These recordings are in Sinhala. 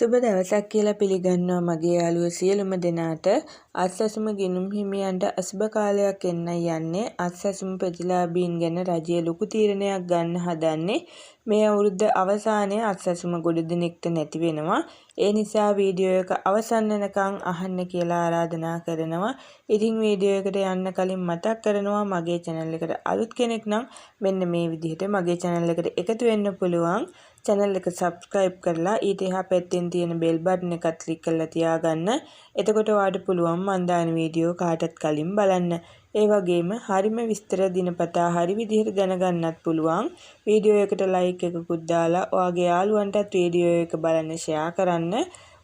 සුබ දවසක් කියලා පිළිගන්නවා මගේ යාළුවෝ සියලුම දෙනාට. අත්සැසුම ගිණුම් හිමියන්ට අසුබ කාලයක් එන්නයි යන්නේ. අත්සැසුම ප්‍රතිලාභීන් ගැන රජය ලොකු තීරණයක් ගන්න හදන්නේ. මේ අවුරුද්ද අවසානයේ අත්සැසුම ගොඩ දිනෙකට නැති වෙනවා. ඒ නිසා වීඩියෝ එක අවසන් වෙනකන් අහන්න කියලා ආරාධනා කරනවා. ඉතින් වීඩියෝ එකට යන්න කලින් මතක් කරනවා මගේ channel එකට අලුත් කෙනෙක් නම් මෙන්න මේ විදිහට මගේ channel එකට එකතු වෙන්න පුළුවන්. channel එක subscribe කරලා ඊට එහා පැත්තෙන් තියෙන bell button එකත් click කරලා තියාගන්න. එතකොට ඔයාලට පුළුවන් මම දාන වීඩියෝ කාටත් කලින් බලන්න. ඒ වගේම හරිම විස්තර දිනපතා හරි විදිහට දැනගන්නත් පුළුවන්. වීඩියෝ එකට like එකකුත් දාලා ඔයාගේ යාළුවන්ටත් වීඩියෝ එක බලන්න share කරන්න.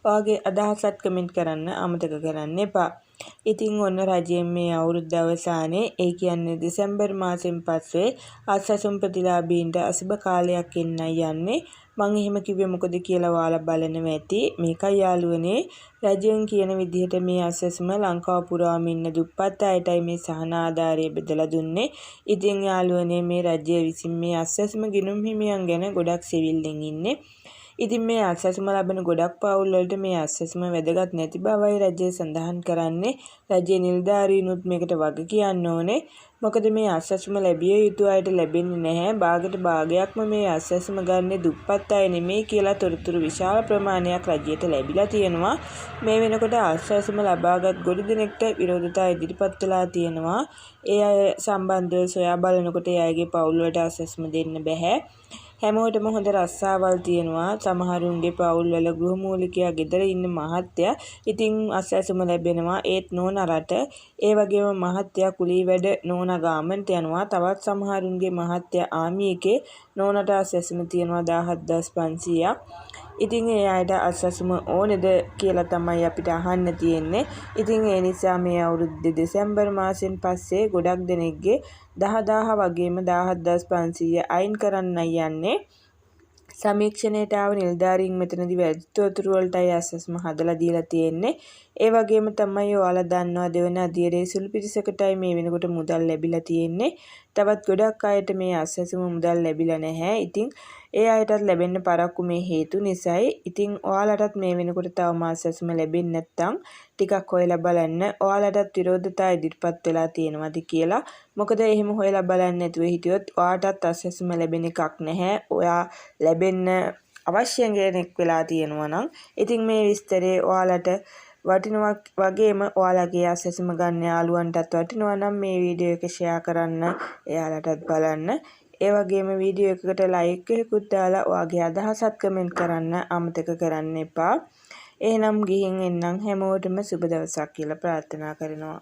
ඔයාගේ අදහසත් comment කරන්න අමතක කරන්න එපා. ඉතින් ඔන්න රජයෙන් මේ අවුරුද්ද අවසානයේ ඒ කියන්නේ දෙසැම්බර් මාසෙන් පස්සේ අත්සැසුම් ප්‍රතිලාභීන්ට අසුබ කාලයක් එන්නයි යන්නේ. මම එහෙම කිව්වේ මොකද කියලා ඔයාලා බලනවා ඇති. මේකයි යාළුවනේ රජයෙන් කියන විදිහට මේ අත්සැසුම ලංකාව පුරාම ඉන්න දුප්පත් අයටයි මේ සහන ආධාරය බෙදලා දුන්නේ. ඉතින් යාළුවනේ මේ රජය විසින් මේ අත්සැසුම ගිණුම් හිමියන් ගැන ගොඩක් සෙවිල්ලෙන් ඉන්නේ. ඉතින් මේ අත්සැසුම ලබන ගොඩක් පවුල් වලට මේ අත්සැසුම වැදගත් නැති බවයි රජය සඳහන් කරන්නේ. රජයේ නිලධාරීනුත් මේකට වග කියන්න ඕනේ. මොකද මේ අත්සැසුම ලැබිය යුතු අයට ලැබෙන්නේ නැහැ. භාගයට භාගයක්ම මේ අත්සැසුම ගන්නේ දුප්පත් අය නෙමෙයි කියලා තොරතුරු විශාල ප්‍රමාණයක් රජයට ලැබිලා තියෙනවා. මේ වෙනකොට අත්සැසුම ලබාගත් ගොඩ දෙනෙක්ට විරෝධතා ඉදිරිපත් වෙලා තියෙනවා. ඒ අය සම්බන්ධව සොයා බලනකොට ඒ අයගේ පවුල් වලට අත්සැසුම දෙන්න බෑ. හැමෝටම හොඳ රස්සාවල් තියෙනවා. සමහරුන්ගේ පවුල් වල ගෘහමූලිකයා ගෙදර ඉන්න මහත්තයා ඉතින් අත්සැසුම ලැබෙනවා. ඒත් නෝනරට ඒ වගේම මහත්තයා කුලී වැඩ නෝනා ගාමන්ට යනවා. තවත් සමහරුන්ගේ මහත්තයා ආමි එකේ නෝනට අත්සැසුම තියෙනවා 17500ක්. ඉතින් ඒ අයට අත්සැසුම ඕනේද කියලා තමයි අපිට අහන්න තියෙන්නේ. ඉතින් ඒ නිසා මේ අවුරුද්දේ දෙසැම්බර් මාසෙන් පස්සේ ගොඩක් දෙනෙක්ගේ 10000 වගේම 17500 අයින් කරන්නයි යන්නේ. සමීක්ෂණයට ආව නිලධාරීන් මෙතනදී වැරදි තොරතුරු වලටයි අත්සැසුම හදලා දීලා තියෙන්නේ. ඒ වගේම තමයි ඔයාලා දන්නවා දෙවන අධීරයේ සුළු පිරිසකටයි මේ වෙනකොට මුදල් ලැබිලා තියෙන්නේ. තවත් ගොඩක් අයට මේ අත්සැසුම මුදල් ලැබිලා නැහැ. ඉතින් ඒ අයටත් ලැබෙන්න පරක්කු මේ හේතු නිසායි. ඉතින් ඔයාලටත් මේ වෙනකොට තවම අත්සැසුම ලැබෙන්නේ නැත්නම් ටිකක් හොයලා බලන්න. ඔයාලටත් විරෝධතා ඉදිරිපත් වෙලා තියෙනවද කියලා. මොකද එහෙම හොයලා බලන්න නැතුව හිටියොත් ඔයාටත් අත්සැසුම ලැබෙන එකක් නැහැ. ඔයා ලැබෙන්න අවශ්‍ය කෙනෙක් වෙලා තියෙනවා නම් ඉතින් මේ විස්තරේ ඔයාලට වටිනවා වගේම ඔයාලගේ අත්සැසුම ගන්න යාළුවන්ටත් වටිනවා නම් මේ වීඩියෝ එක ෂෙයා කරන්න. එයාලටත් බලන්න. ඒ වගේම වීඩියෝ එකකට ලයික් එකකුත් දාලා ඔයාගේ අදහසත් කමෙන්ට් කරන්න අමතක කරන්න එපා. එහෙනම් ගිහින් එන්නම් හැමෝටම සුබ දවසක් කියලා ප්‍රාර්ථනා කරනවා.